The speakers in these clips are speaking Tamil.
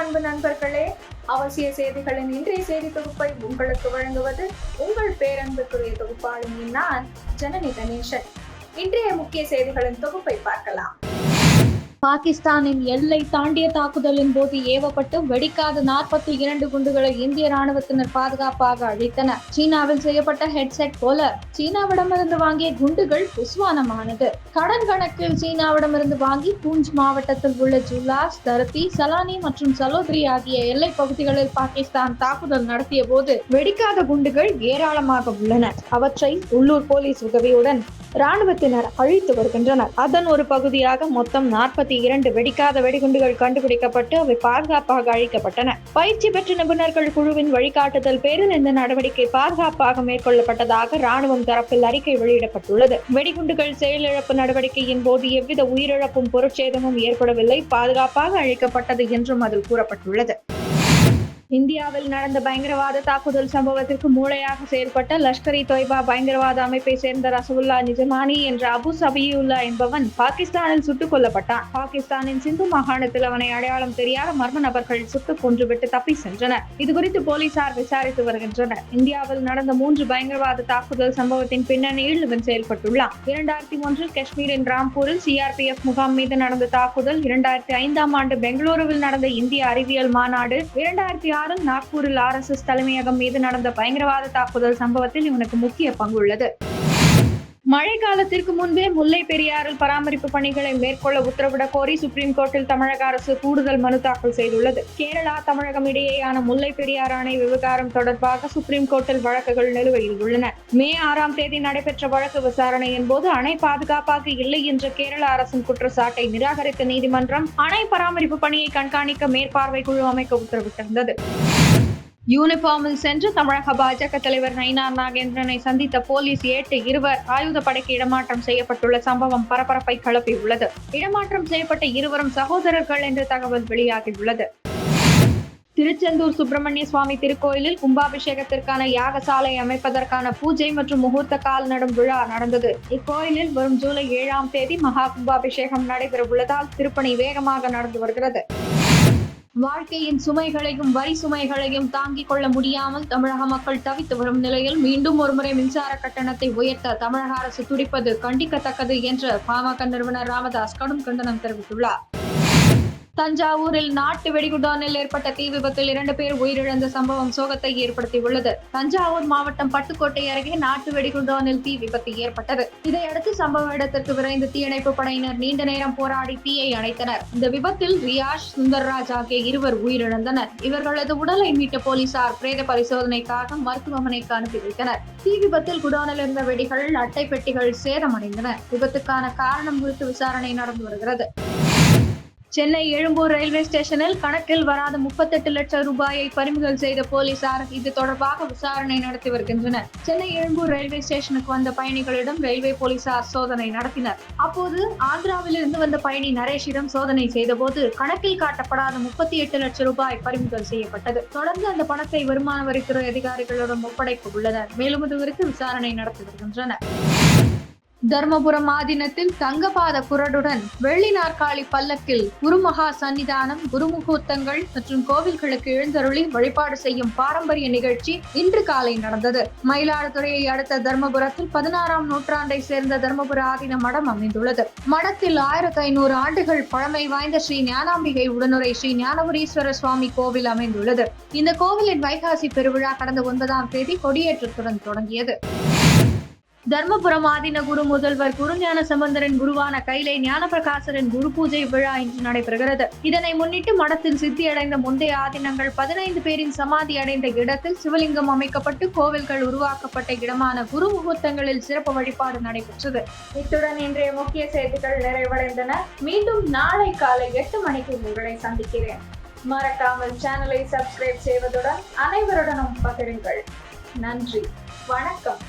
அன்பு நண்பர்களே, அவசிய செய்திகளின் இன்றைய செய்தி தொகுப்பை உங்களுக்கு வழங்குவது உங்கள் பேரன்புக்குரிய தொகுப்பாளி நான் ஜனனி கணேசன். இன்றைய முக்கிய செய்திகளின் தொகுப்பை பார்க்கலாம். பாகிஸ்தானின் எல்லை தாண்டிய தாக்குதலின் போது ஏவப்பட்டு வெடிக்காத 42 குண்டுகளை இந்திய ராணுவத்தினர் பாதுகாப்பாக அழித்தனர். சீனாவில் செய்யப்பட்ட ஹெட்செட் போல சீனாவிடமிருந்து வாங்கிய குண்டுகள் புஸ்வானமானது. கடன் கணக்கில் சீனாவிடமிருந்து வாங்கி பூஞ்ச் மாவட்டத்தில் உள்ள ஜுலாஸ், தர்தி, சலானி மற்றும் சலோத்ரி ஆகிய எல்லை பகுதிகளில் பாகிஸ்தான் தாக்குதல் நடத்திய போது வெடிக்காத குண்டுகள் ஏராளமாக உள்ளன. அவற்றை உள்ளூர் போலீஸ் உதவியுடன் ராணுவத்தினர் அழித்து வருகின்றனர். அதன் ஒரு பகுதியாக மொத்தம் 42 வெடிக்காத வெடிகுண்டுகள் கண்டுபிடிக்கப்பட்டு அவை பாதுகாப்பாக அழிக்கப்பட்டன. பயிற்சி பெற்ற நிபுணர்கள் குழுவின் வழிகாட்டுதல் பேரில் இந்த நடவடிக்கை பாதுகாப்பாக மேற்கொள்ளப்பட்டதாக ராணுவம் தரப்பில் அறிக்கை வெளியிடப்பட்டுள்ளது. வெடிகுண்டுகள் செயலிழப்பு நடவடிக்கையின் போது எவ்வித உயிரிழப்பும் பொருட்சேதமும் ஏற்படவில்லை, பாதுகாப்பாக அழிக்கப்பட்டது என்றும் அதில் கூறப்பட்டுள்ளது. இந்தியாவில் நடந்த பயங்கரவாத தாக்குதல் சம்பவத்திற்கு மூளையாக செயல்பட்ட லஷ்கர்-இ-தொய்பா பயங்கரவாத அமைப்பை சேர்ந்த ரசகுல்லா நிஜமானி என்ற அபு சபியுல்லா என்பவன் பாகிஸ்தானில் சுட்டுக் கொல்லப்பட்டான். பாகிஸ்தானின் சிந்து மாகாணத்தில் அவனை அடையாளம் தெரியாத மர்ம நபர்கள் சுட்டுக் கொன்றுவிட்டு தப்பி சென்றனர். இதுகுறித்து போலீசார் விசாரித்து வருகின்றனர். இந்தியாவில் நடந்த 3 பயங்கரவாத தாக்குதல் சம்பவத்தின் பின்னணியில் இவன் செயல்பட்டுள்ளான். 2001 காஷ்மீரின் ராம்பூரில் CRPF முகாம் மீது நடந்த தாக்குதல், 2005ஆம் ஆண்டு பெங்களூருவில் நடந்த இந்திய அறிவியல் மாநாடு, 2006 நாக்பூரில் RSS தலைமையகம் மீது நடந்த பயங்கரவாத தாக்குதல் சம்பவத்தில் இவனுக்கு முக்கிய பங்குள்ளது. மழை காலத்திற்கு முன்பே முல்லை பெரியாறில் பராமரிப்பு பணிகளை மேற்கொள்ள உத்தரவிட கோரி சுப்ரீம் கோர்ட்டில் தமிழக அரசு கூடுதல் மனு தாக்கல் செய்துள்ளது. கேரளா, தமிழகம் இடையேயான முல்லை பெரியாறு அணை விவகாரம் தொடர்பாக சுப்ரீம் கோர்ட்டில் வழக்குகள் நிலுவையில் உள்ளன. மே 6ஆம் தேதி நடைபெற்ற வழக்கு விசாரணையின் போது அணை பாதுகாப்பாக இல்லை என்ற கேரள அரசின் குற்றச்சாட்டை நிராகரித்த நீதிமன்றம் அணை பராமரிப்பு பணியை கண்காணிக்க மேற்பார்வை குழு அமைக்க உத்தரவிட்டிருந்தது. யூனிஃபார்மில் சென்று தமிழக பாஜக தலைவர் நயினார் நாகேந்திரனை சந்தித்த போலீஸ் ஏட்டு இருவர் ஆயுதப்படைக்கு இடமாற்றம் செய்யப்பட்டுள்ள சம்பவம் பரபரப்பை கிளப்பியுள்ளது. இடமாற்றம் செய்யப்பட்ட இருவரும் சகோதரர்கள் என்று தகவல் வெளியாகியுள்ளது. திருச்செந்தூர் சுப்பிரமணிய சுவாமி திருக்கோயிலில் கும்பாபிஷேகத்திற்கான யாகசாலை அமைப்பதற்கான பூஜை மற்றும் முகூர்த்த கால் நடும் விழா நடந்தது. இக்கோயிலில் வரும் ஜூலை 7ஆம் தேதி மகா கும்பாபிஷேகம் நடைபெற உள்ளதால் திருப்பணி வேகமாக நடந்து வருகிறது. வாழ்க்கையின் சுமைகளையும் வரி சுமைகளையும் தாங்கிக் கொள்ள முடியாமல் தமிழக மக்கள் தவித்து வரும் நிலையில் மீண்டும் ஒருமுறை மின்சார கட்டணத்தை உயர்த்த தமிழக அரசு துடிப்பது கண்டிக்கத்தக்கது என்று பாமக நிறுவனர் ராமதாஸ் கடும் கண்டனம் தெரிவித்துள்ளார். தஞ்சாவூரில் நாட்டு வெடிகுடோனில் ஏற்பட்ட தீ விபத்தில் 2 பேர் உயிரிழந்த சம்பவம் சோகத்தை ஏற்படுத்தியுள்ளது. தஞ்சாவூர் மாவட்டம் பட்டுக்கோட்டை அருகே நாட்டு வெடிகுடோனில் தீ விபத்து ஏற்பட்டது. இதையடுத்து சம்பவ இடத்திற்கு விரைந்த தீயணைப்பு படையினர் நீண்ட நேரம் போராடி தீயை அணைத்தனர். இந்த விபத்தில் ரியாஷ், சுந்தர்ராஜ் ஆகிய இருவர் உயிரிழந்தனர். இவர்களது உடலை மீட்ட போலீசார் பிரேத பரிசோதனைக்காக மருத்துவமனைக்கு அனுப்பி வைத்தனர். தீ விபத்தில் குடோனில் இருந்த வெடிகள், அட்டை பெட்டிகள் சேதமடைந்தன. விபத்துக்கான காரணம் குறித்து விசாரணை நடந்து வருகிறது. சென்னை எழும்பூர் ரயில்வே ஸ்டேஷனில் கணக்கில் வராத 38 லட்சம் ரூபாயை பறிமுதல் செய்த போலீசார் இது தொடர்பாக விசாரணை நடத்தி வருகின்றனர். சென்னை எழும்பூர் ரயில்வே ஸ்டேஷனுக்கு வந்த பயணிகளிடம் ரயில்வே போலீசார் சோதனை நடத்தினர். அப்போது ஆந்திராவில் இருந்து வந்த பயணி நரேஷிடம் சோதனை செய்தபோது கணக்கில் காட்டப்படாத 38 லட்சம் ரூபாய் பறிமுதல் செய்யப்பட்டது. தொடர்ந்து அந்த பணத்தை வருமான வரித்துறை அதிகாரிகளிடம் ஒப்படைக்க உள்ளனர். மேலும் இது குறித்து விசாரணை நடத்தி வருகின்றனர். தர்மபுரம் ஆதீனத்தில் தங்கபாத குரடுடன் வெள்ளி நாற்காலி பல்லக்கில் குருமகா சன்னிதானம், குருமுகூர்த்தங்கள் மற்றும் கோவில்களுக்கு எழுந்தருளி வழிபாடு செய்யும் பாரம்பரிய நிகழ்ச்சி இன்று காலை நடந்தது. மயிலாடுதுறையை அடுத்த தர்மபுரத்தில் 16ஆம் நூற்றாண்டை சேர்ந்த தர்மபுர ஆதீன மடம் அமைந்துள்ளது. மடத்தில் 1500 ஆண்டுகள் பழமை வாய்ந்த ஸ்ரீ ஞானாம்பிகை உடனுரை ஸ்ரீ ஞானபுரீஸ்வரர் சுவாமி கோவில் அமைந்துள்ளது. இந்த கோவிலின் வைகாசி பெருவிழா கடந்த 9ஆம் தேதி கொடியேற்றத்துடன் தொடங்கியது. தர்மபுரம் ஆதீன குரு முதல்வர் குருஞான சம்பந்தரின் குருவான கைலை ஞானபிரகாசரின் குரு பூஜை விழா இன்று நடைபெறுகிறது. இதனை முன்னிட்டு மடத்தில் சித்தியடைந்த முந்தைய ஆதீனங்கள் 15 பேரின் சமாதி அடைந்த இடத்தில் சிவலிங்கம் அமைக்கப்பட்டு கோவில்கள் உருவாக்கப்பட்ட இடமான குரு முகூர்த்தங்களில் சிறப்பு வழிபாடு நடைபெற்றது. இத்துடன் இன்றைய முக்கிய செய்திகள் நிறைவடைந்தன. மீண்டும் நாளை காலை 8 மணிக்கு உங்களை சந்திக்கிறேன். மறக்காமல் சேனலை சப்ஸ்கிரைப் செய்வதுடன் அனைவருடனும் பகிருங்கள். நன்றி, வணக்கம்,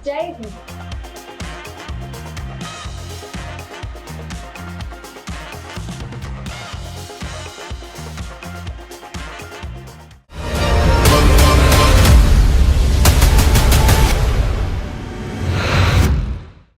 ஜெய் ஹிந்த்.